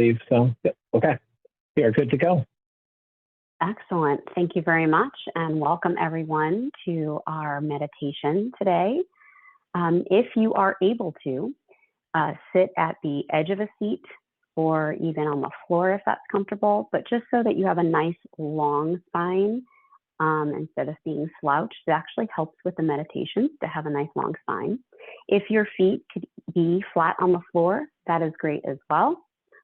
sleeve. So, okay, we are good to go. Excellent. Thank you very much, and welcome everyone to our meditation today. If you are able to, sit at the edge of a seat or even on the floor if that's comfortable, but just so that you have a nice long spine instead of being slouched. It actually helps with the meditation to have a nice long spine. If your feet could be flat on the floor, that is great as well,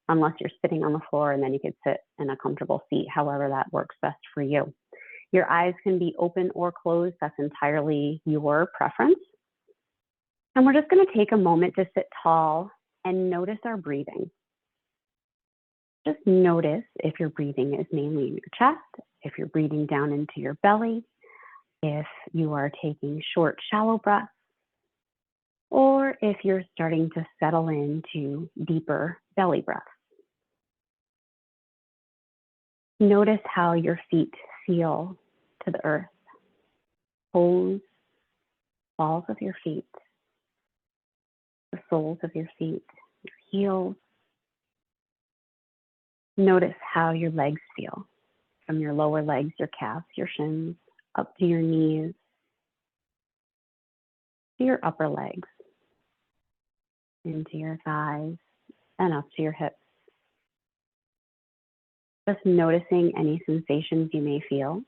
unless you're sitting on the floor and then you could sit in a comfortable seat, however that works best for you. Your eyes can be open or closed. That's entirely your preference. And we're just going to take a moment to sit tall and notice our breathing. Just notice if your breathing is mainly in your chest, if you're breathing down into your belly, if you are taking short, shallow breaths, or if you're starting to settle into deeper belly breaths. Notice how your feet feel to the earth, toes, balls of your feet, the soles of your feet, your heels. Notice how your legs feel, from your lower legs, your calves, your shins, up to your knees, to your upper legs, into your thighs, and up to your hips. Just noticing any sensations you may feel.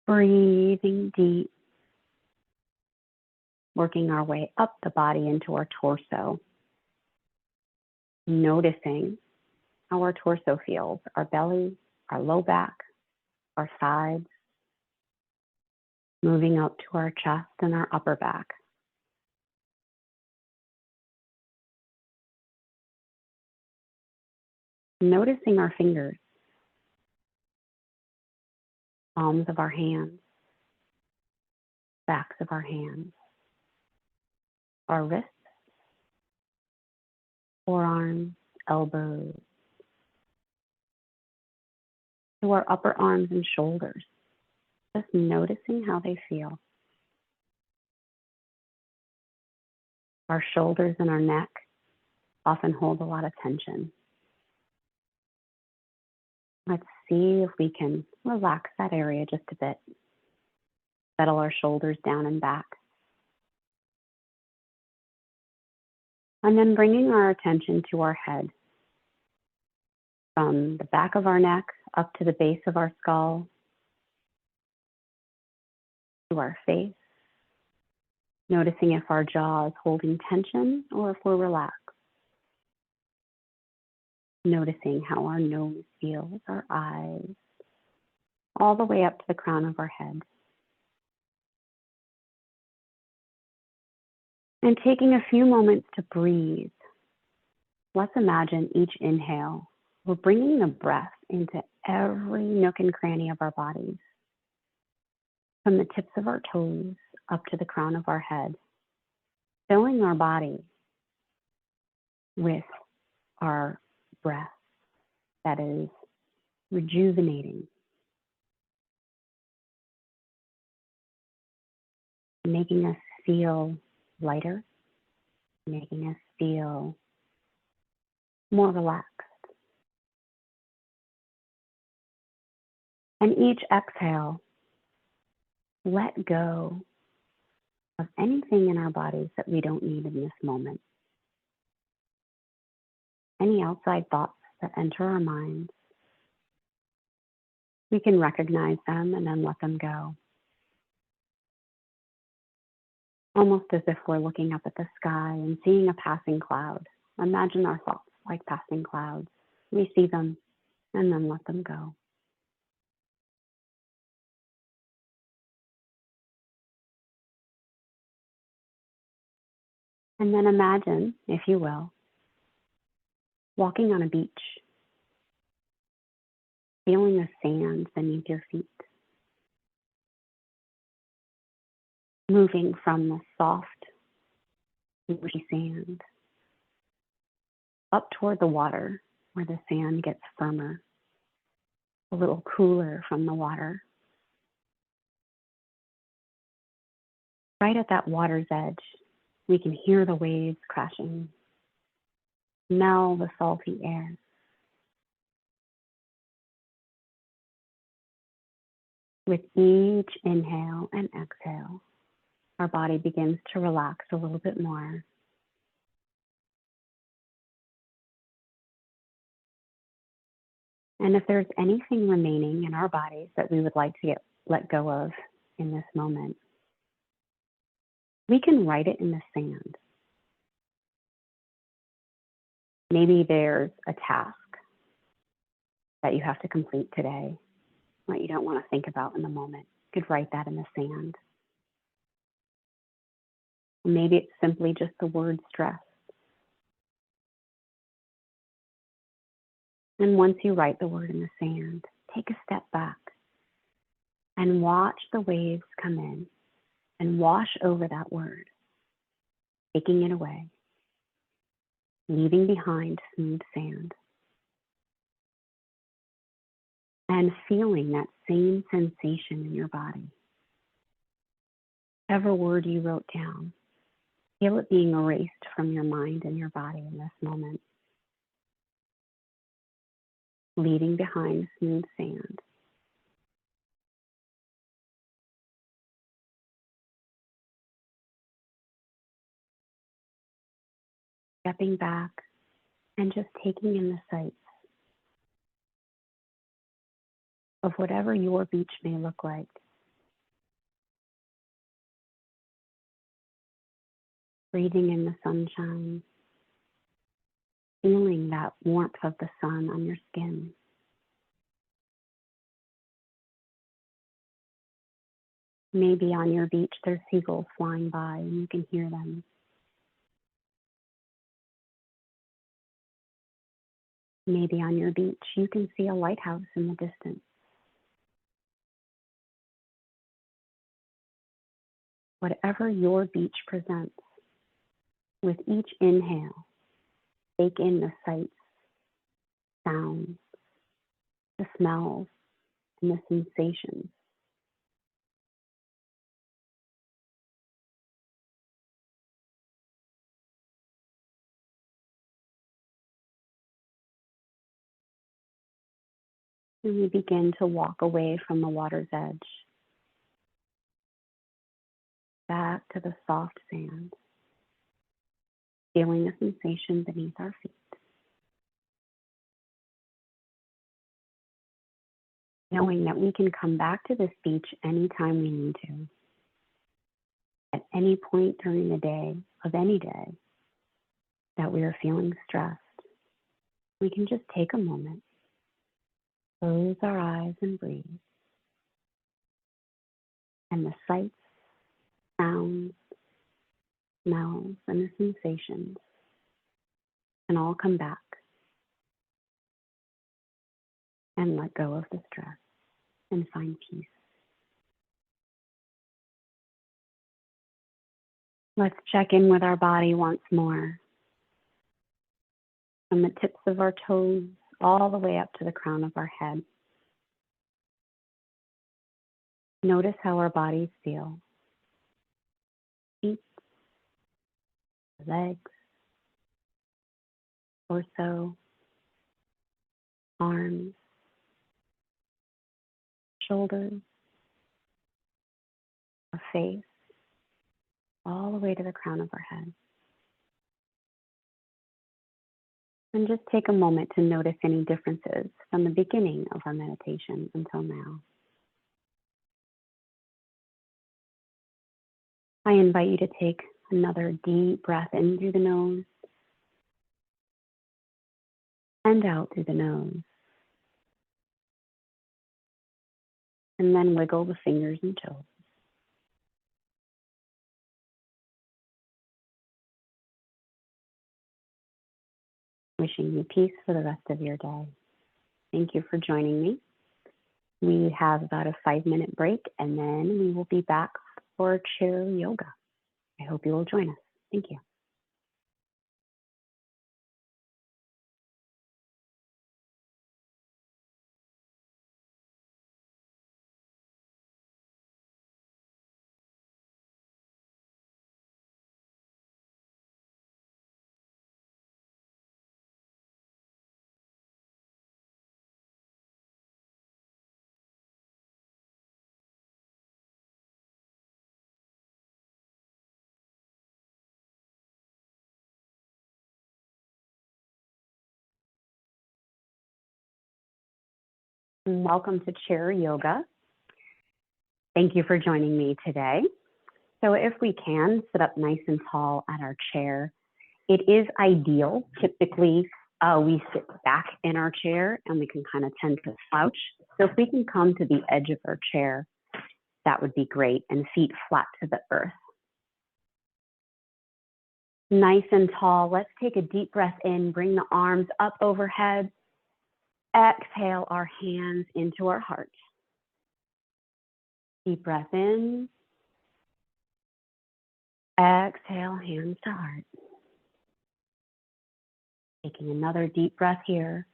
Breathing deep, working our way up the body into our torso. Noticing how our torso feels, our belly, our low back, our sides, moving up to our chest and our upper back. Noticing our fingers, palms of our hands, backs of our hands, our wrists, forearms, elbows, to our upper arms and shoulders. Just noticing how they feel. Our shoulders and our neck often hold a lot of tension. Let's see if we can relax that area just a bit. Settle our shoulders down and back. And then bringing our attention to our head. From the back of our neck up to the base of our skull, to our face. Noticing if our jaw is holding tension or if we're relaxed. Noticing how our nose feels, our eyes, all the way up to the crown of our head. And taking a few moments to breathe. Let's imagine each inhale, we're bringing the breath into every nook and cranny of our bodies. From the tips of our toes up to the crown of our head. Filling our body with our breath that is rejuvenating, making us feel lighter, making us feel more relaxed. And each exhale, let go of anything in our bodies that we don't need in this moment. Any outside thoughts that enter our minds, we can recognize them and then let them go. Almost as if we're looking up at the sky and seeing a passing cloud. Imagine our thoughts like passing clouds. We see them and then let them go. And then imagine, if you will, walking on a beach, feeling the sand beneath your feet, moving from the soft, mushy sand up toward the water where the sand gets firmer, a little cooler from the water. Right at that water's edge, we can hear the waves crashing Smell the salty air. With each inhale and exhale, our body begins to relax a little bit more. And if there's anything remaining in our bodies that we would like to let go of in this moment, we can write it in the sand. Maybe there's a task that you have to complete today that you don't want to think about in the moment. You could write that in the sand. Maybe it's simply just the word stress. And once you write the word in the sand, take a step back and watch the waves come in and wash over that word, taking it away, leaving behind smooth sand, and feeling that same sensation in your body. Whatever word you wrote down, feel it being erased from your mind and your body in this moment, leaving behind smooth sand. Stepping back and just taking in the sights of whatever your beach may look like. Breathing in the sunshine, feeling that warmth of the sun on your skin. Maybe on your beach there's seagulls flying by and you can hear them. Maybe on your beach you can see a lighthouse in the distance. Whatever your beach presents, with each inhale, take in the sights, sounds, the smells, and the sensations. And we begin to walk away from the water's edge, back to the soft sand, feeling the sensation beneath our feet. Knowing that we can come back to this beach anytime we need to, at any point during the day, of any day, that we are feeling stressed, we can just take a moment, close our eyes and breathe. And the sights, sounds, smells, and the sensations can all come back and let go of the stress and find peace. Let's check in with our body once more. From the tips of our toes all the way up to the crown of our head. Notice how our bodies feel. Feet, legs, torso, arms, shoulders, our face, all the way to the crown of our head. And just take a moment to notice any differences from the beginning of our meditation until now. I invite you to take another deep breath in through the nose and out through the nose. And then wiggle the fingers and toes. Wishing you peace for the rest of your day. Thank you for joining me. We have about a 5-minute break and then we will be back for chair yoga. I hope you will join us. Thank you. and welcome to Chair Yoga. Thank you for joining me today. So if we can, sit up nice and tall at our chair. It is ideal. Typically, we sit back in our chair and we can kind of tend to slouch. So if we can come to the edge of our chair, that would be great, and feet flat to the earth. Nice and tall. Let's take a deep breath in, bring the arms up overhead. Exhale our hands into our heart. Deep breath in. Exhale, hands to heart. Taking another deep breath here.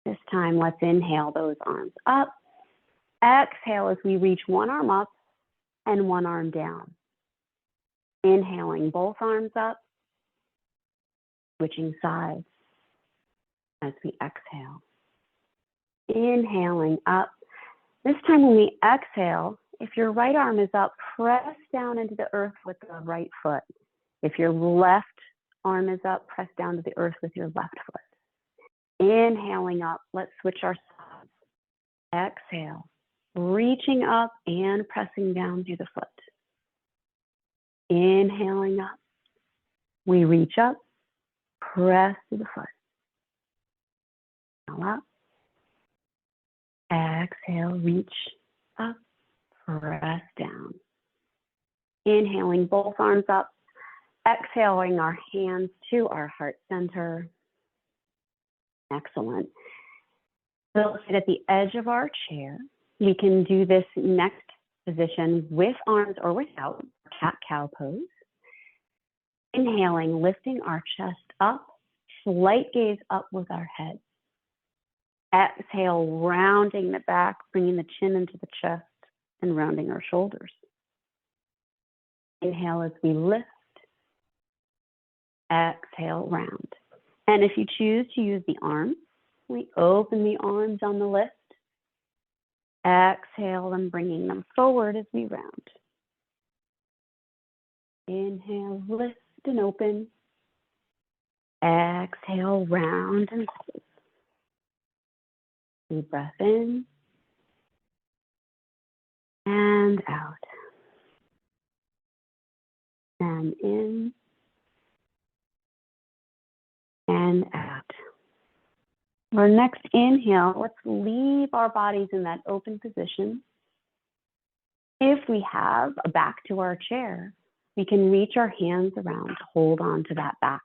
This time, let's inhale those arms up. Exhale as we reach one arm up and one arm down. Inhaling both arms up, switching sides as we exhale. Inhaling up. This time when we exhale, if your right arm is up, press down into the earth with the right foot. If your left arm is up, press down to the earth with your left foot. Inhaling up, let's switch our sides. Exhale, reaching up and pressing down through the foot. Inhaling up, we reach up, press through the foot. Inhale up. Exhale, reach up, press down. Inhaling both arms up, exhaling our hands to our heart center. Excellent. We'll sit at the edge of our chair. We can do this next position with arms or without, cat-cow pose. Inhaling, lifting our chest up, slight gaze up with our head. Exhale, rounding the back, bringing the chin into the chest and rounding our shoulders. Inhale as we lift. Exhale, round. And if you choose to use the arms, we open the arms on the lift. Exhale and bringing them forward as we round. Inhale, lift and open. Exhale, round and close. Deep breath in and out. And in and out. Our next inhale, let's leave our bodies in that open position. If we have a back to our chair, we can reach our hands around to hold on to that back.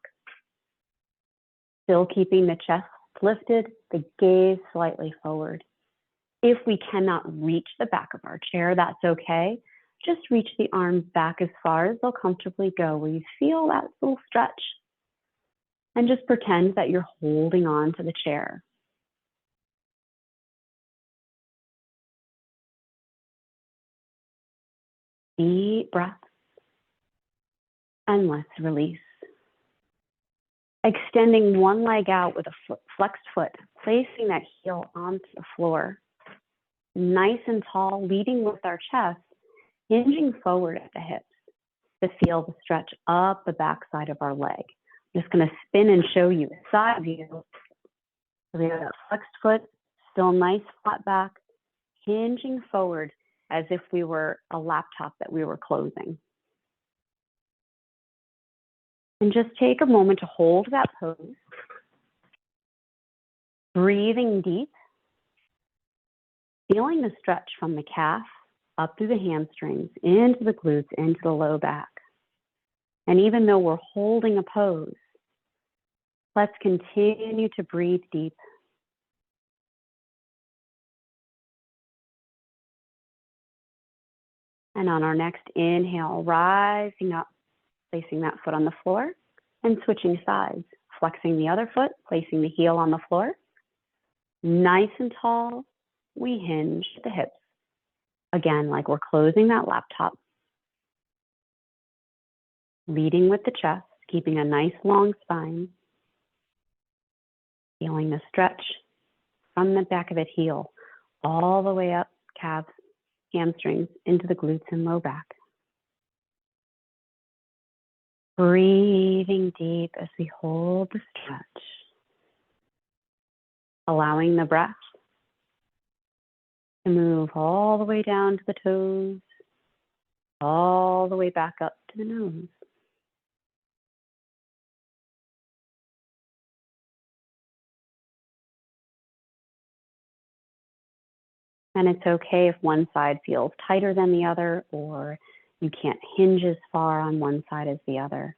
Still keeping the chest lifted, the gaze slightly forward. If we cannot reach the back of our chair, that's okay. Just reach the arms back as far as they'll comfortably go, where you feel that little stretch. And just pretend that you're holding on to the chair. Deep breath. And let's release. Extending one leg out with a flexed foot, placing that heel onto the floor. Nice and tall, leading with our chest, hinging forward at the hips to feel the stretch up the backside of our leg. I'm just going to spin and show you a side view. So we have that flexed foot, still nice flat back, hinging forward as if we were a laptop that we were closing. And just take a moment to hold that pose. Breathing deep. Feeling the stretch from the calf up through the hamstrings, into the glutes, into the low back. And even though we're holding a pose, let's continue to breathe deep. And on our next inhale, rising up, placing that foot on the floor and switching sides, flexing the other foot, placing the heel on the floor. Nice and tall, we hinge the hips. Again, like we're closing that laptop. Leading with the chest, keeping a nice long spine. Feeling the stretch from the back of the heel, all the way up, calves, hamstrings, into the glutes and low back. Breathing deep as we hold the stretch. allowing the breath to move all the way down to the toes, all the way back up to the nose. And it's okay if one side feels tighter than the other, or you can't hinge as far on one side as the other.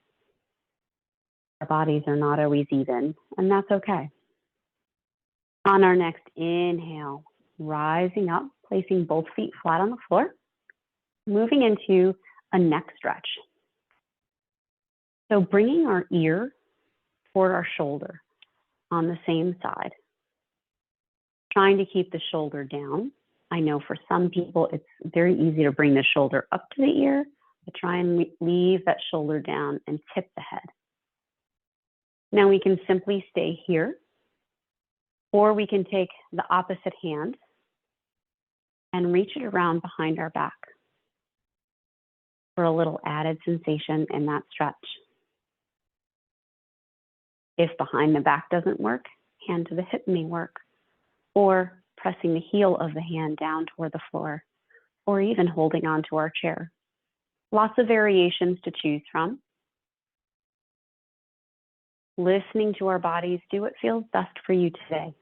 Our bodies are not always even, and that's okay. On our next inhale, rising up, placing both feet flat on the floor, moving into a neck stretch. So bringing our ear toward our shoulder on the same side, trying to keep the shoulder down. I know for some people, it's very easy to bring the shoulder up to the ear, but try and leave that shoulder down and tip the head. Now we can simply stay here, or we can take the opposite hand and reach it around behind our back for a little added sensation in that stretch. If behind the back doesn't work, hand to the hip may work, or pressing the heel of the hand down toward the floor, or even holding onto our chair. Lots of variations to choose from. Listening to our bodies, do what feels best for you today.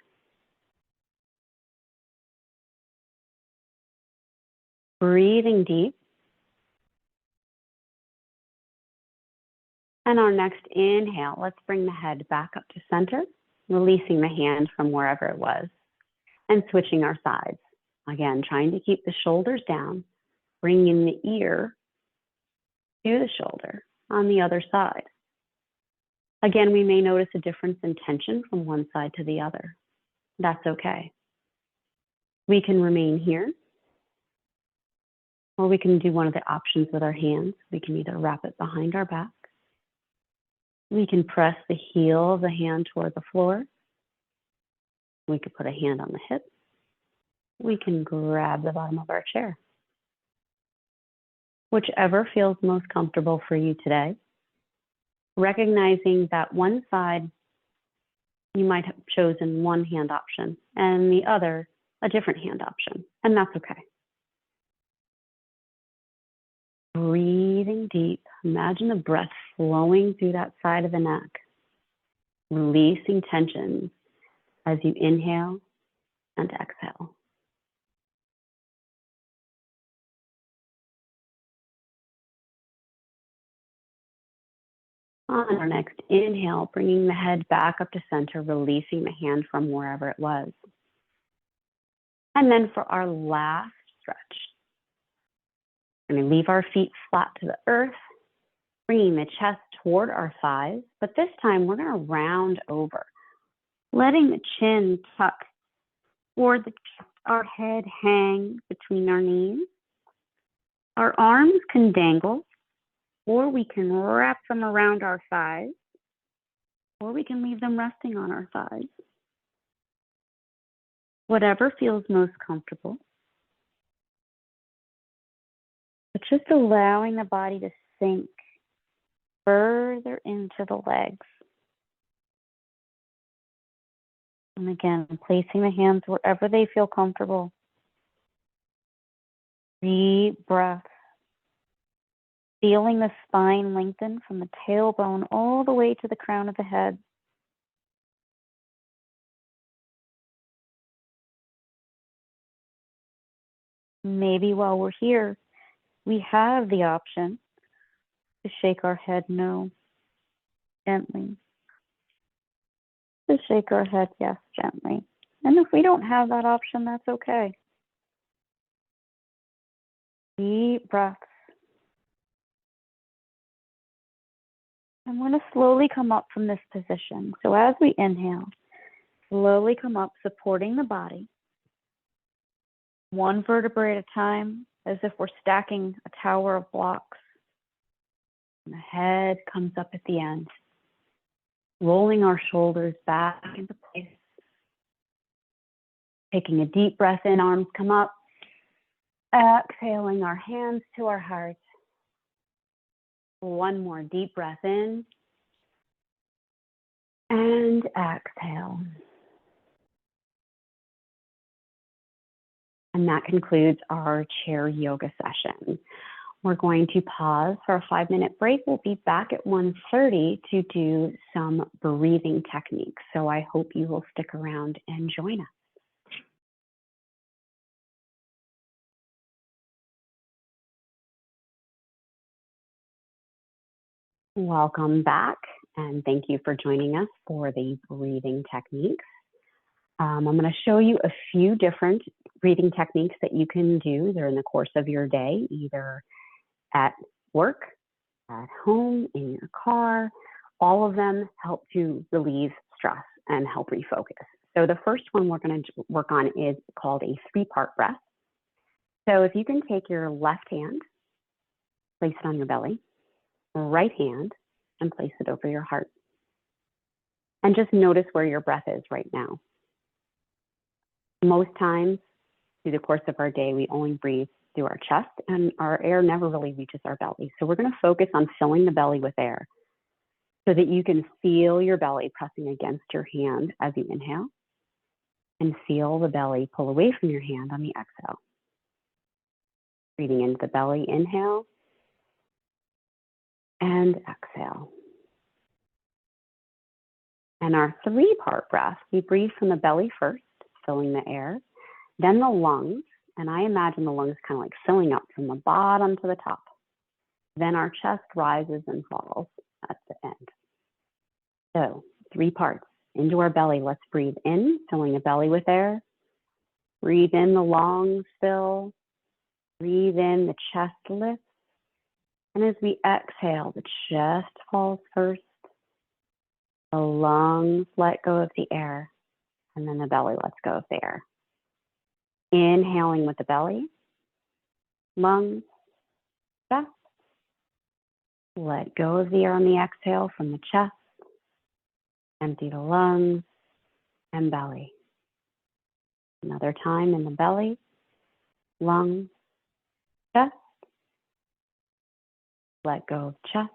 Breathing deep. And our next inhale, let's bring the head back up to center, releasing the hand from wherever it was, and switching our sides. Again, trying to keep the shoulders down, bringing the ear to the shoulder on the other side. Again, we may notice a difference in tension from one side to the other. That's okay. We can remain here, or we can do one of the options with our hands. We can either wrap it behind our back. We can press the heel of the hand toward the floor. We could put a hand on the hip. We can grab the bottom of our chair. Whichever feels most comfortable for you today. Recognizing that one side, you might have chosen one hand option and the other a different hand option, and that's okay. Breathing deep, imagine the breath flowing through that side of the neck, releasing tension as you inhale and exhale. On our next inhale, bringing the head back up to center, releasing the hand from wherever it was. And then for our last stretch, we're going to leave our feet flat to the earth, bringing the chest toward our thighs, but this time we're going to round over, letting the chin tuck toward the chest, our head hang between our knees. Our arms can dangle, or we can wrap them around our thighs, or we can leave them resting on our thighs. Whatever feels most comfortable. But just allowing the body to sink further into the legs. And again, placing the hands wherever they feel comfortable. Deep breath. Feeling the spine lengthen from the tailbone all the way to the crown of the head. Maybe while we're here, we have the option to shake our head no, gently. To shake our head yes, gently. And if we don't have that option, that's okay. Deep breaths. I'm going to slowly come up from this position. So as we inhale, slowly come up, supporting the body. One vertebrae at a time, as if we're stacking a tower of blocks. And the head comes up at the end, rolling our shoulders back into place. Taking a deep breath in, arms come up. Exhaling our hands to our heart. One more deep breath in. And exhale. And that concludes our chair yoga session. We're going to pause for a 5-minute break. We'll be back at 1:30 to do some breathing techniques. So I hope you will stick around and join us. Welcome back, and thank you for joining us for the breathing techniques. I'm going to show you a few different breathing techniques that you can do during the course of your day, either at work, at home, in your car. All of them help to relieve stress and help refocus. So the first one we're going to work on is called a 3-part breath. So if you can take your left hand, place it on your belly, right hand, and place it over your heart. And just notice where your breath is right now. Most times through the course of our day, we only breathe through our chest and our air never really reaches our belly. So we're going to focus on filling the belly with air so that you can feel your belly pressing against your hand as you inhale and feel the belly pull away from your hand on the exhale. Breathing into the belly, inhale and exhale. And our 3-part breath, we breathe from the belly first, filling the air, then the lungs, and I imagine the lungs kind of like filling up from the bottom to the top. Then our chest rises and falls at the end. So 3 parts. Into our belly, let's breathe in, filling the belly with air. Breathe in, the lungs fill. Breathe in, the chest lifts. And as we exhale, the chest falls first. The lungs let go of the air, and then the belly lets go of the air. Inhaling with the belly, lungs, chest. Let go of the air on the exhale from the chest. Empty the lungs and belly. Another time in the belly, lungs, chest. Let go of chest,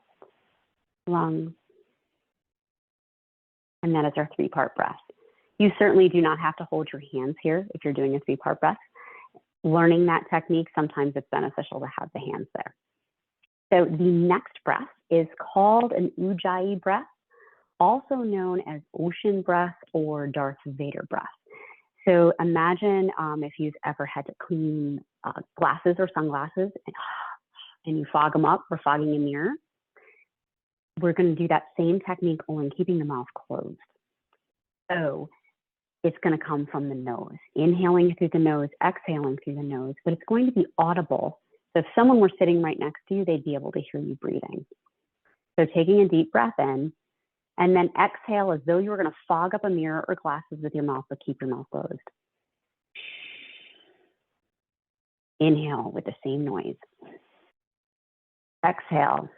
lungs. And that is our 3-part breath. You certainly do not have to hold your hands here if you're doing a 3-part breath. Learning that technique, sometimes it's beneficial to have the hands there. So the next breath is called an Ujjayi breath, also known as ocean breath or Darth Vader breath. So imagine if you've ever had to clean glasses or sunglasses and you fog them up or fogging a mirror. We're going to do that same technique, only keeping the mouth closed. So it's going to come from the nose, inhaling through the nose, exhaling through the nose, but it's going to be audible. So if someone were sitting right next to you, they'd be able to hear you breathing. So taking a deep breath in, and then exhale as though you were going to fog up a mirror or glasses with your mouth, but keep your mouth closed. Inhale with the same noise. Exhale.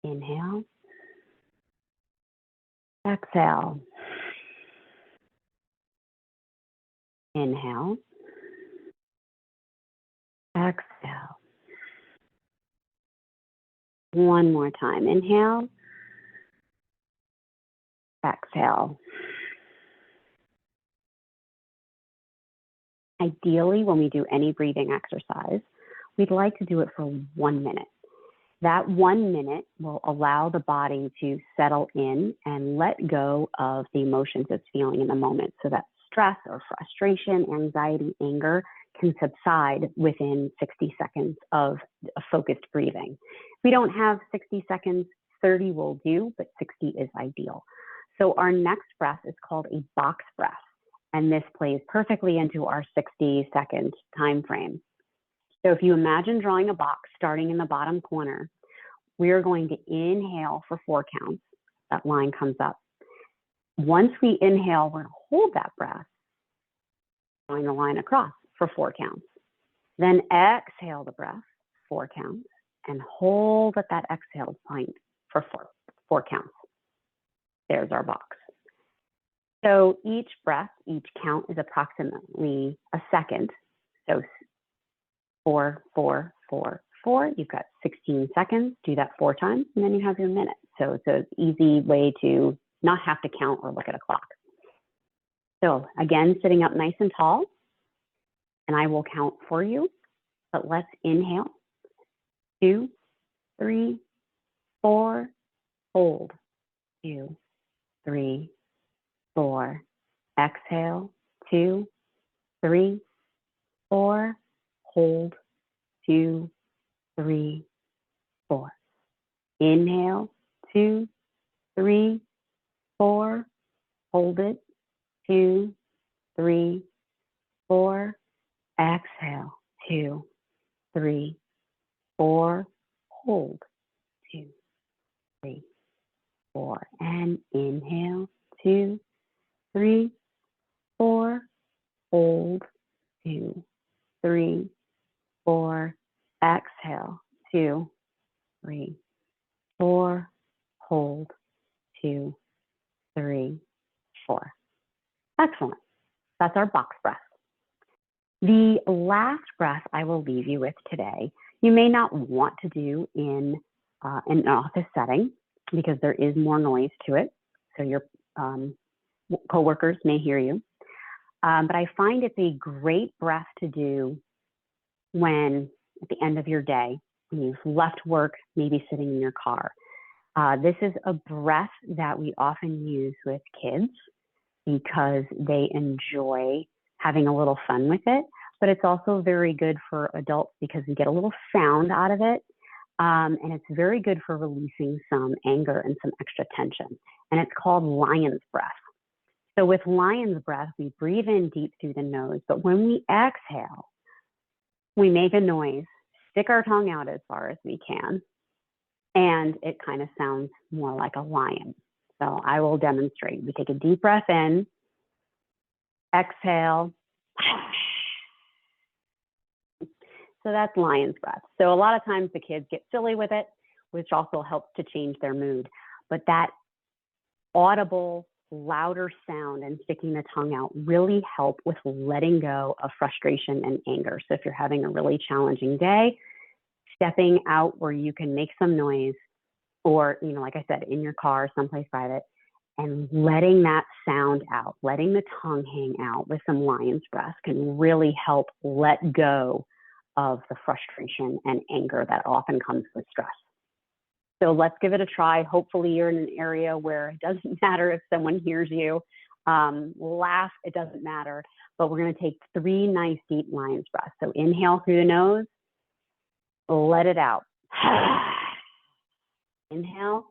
Inhale. Exhale. Inhale. Exhale. One more time. Inhale. Exhale. Ideally, when we do any breathing exercise, we'd like to do it for 1 minute. That 1 minute will allow the body to settle in and let go of the emotions it's feeling in the moment so that stress or frustration, anxiety, anger can subside within 60 seconds of a focused breathing. If we don't have 60 seconds, 30 will do, but 60 is ideal. So our next breath is called a box breath, and this plays perfectly into our 60-second time frame. So if you imagine drawing a box starting in the bottom corner, we are going to inhale for 4 counts. That line comes up. Once we inhale, we're going to hold that breath, drawing a line across for 4 counts. Then exhale the breath, 4 counts, and hold at that exhaled point for 4 counts. There's our box. So each breath, each count is approximately a second. So 4, 4, 4, 4. You've got 16 seconds. Do that 4 times, and then you have your minute. So it's an easy way to not have to count or look at a clock. So again, sitting up nice and tall, and I will count for you, but let's inhale, 2, 3, 4, hold, 2, 3, 4, exhale, 2, 3, 4, hold, 2, 3, 4. Inhale, 2, 3, 4, hold it, 2, 3, 4, exhale, 2, 3, 4, hold, 2, 3, 4, and inhale, 2, 3, 4, hold, 2, 3, 4, exhale, 2, 3, 4, hold, 2, 3, 4. Excellent. That's our box breath. The last breath I will leave you with today, you may not want to do in an office setting because there is more noise to it. So your coworkers may hear you. But I find it's a great breath to do when at the end of your day, when you've left work, maybe sitting in your car. This is a breath that we often use with kids because they enjoy having a little fun with it, but it's also very good for adults because we get a little sound out of it. And it's very good for releasing some anger and some extra tension. And it's called lion's breath. So with lion's breath, we breathe in deep through the nose, but when we exhale, we make a noise, stick our tongue out as far as we can, and it kind of sounds more like a lion. So I will demonstrate. We take a deep breath in, exhale. So that's lion's breath. So a lot of times the kids get silly with it, which also helps to change their mood. But that audible, louder sound and sticking the tongue out really help with letting go of frustration and anger. So if you're having a really challenging day, stepping out where you can make some noise, or, you know, like I said, in your car, someplace private, and letting that sound out, letting the tongue hang out with some lion's breath can really help let go of the frustration and anger that often comes with stress. So let's give it a try. Hopefully you're in an area where it doesn't matter if someone hears you. Laugh, it doesn't matter. But we're going to take 3 nice deep lion's breaths. So inhale through the nose, let it out. Inhale.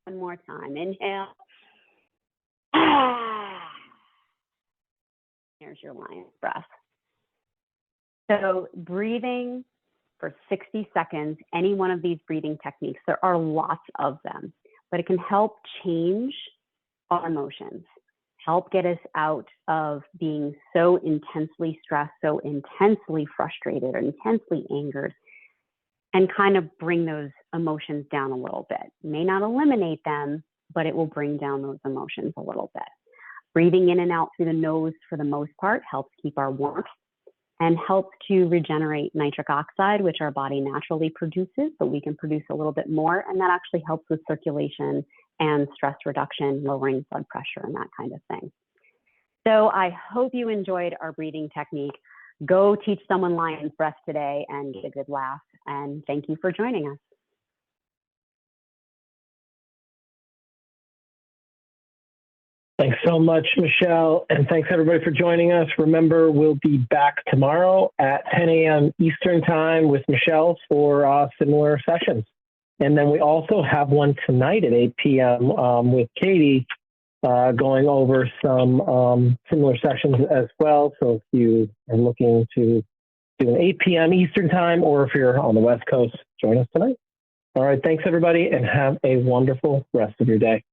One more time. Inhale. Here's your lion's breath. So breathing for 60 seconds, any one of these breathing techniques, there are lots of them, but it can help change our emotions, help get us out of being so intensely stressed, so intensely frustrated, or intensely angered, and kind of bring those emotions down a little bit. May not eliminate them, but it will bring down those emotions a little bit. Breathing in and out through the nose for the most part helps keep our warmth and helps to regenerate nitric oxide, which our body naturally produces, but we can produce a little bit more. And that actually helps with circulation and stress reduction, lowering blood pressure and that kind of thing. So I hope you enjoyed our breathing technique. Go teach someone lion's breath today and get a good laugh. And thank you for joining us. Thanks so much, Michelle. And thanks everybody for joining us. Remember, we'll be back tomorrow at 10 a.m. Eastern time with Michelle for similar sessions. And then we also have one tonight at 8 p.m. With Katie going over some similar sessions as well. So if you are looking to do an 8 p.m. Eastern time, or if you're on the West Coast, join us tonight. All right, thanks everybody, and have a wonderful rest of your day.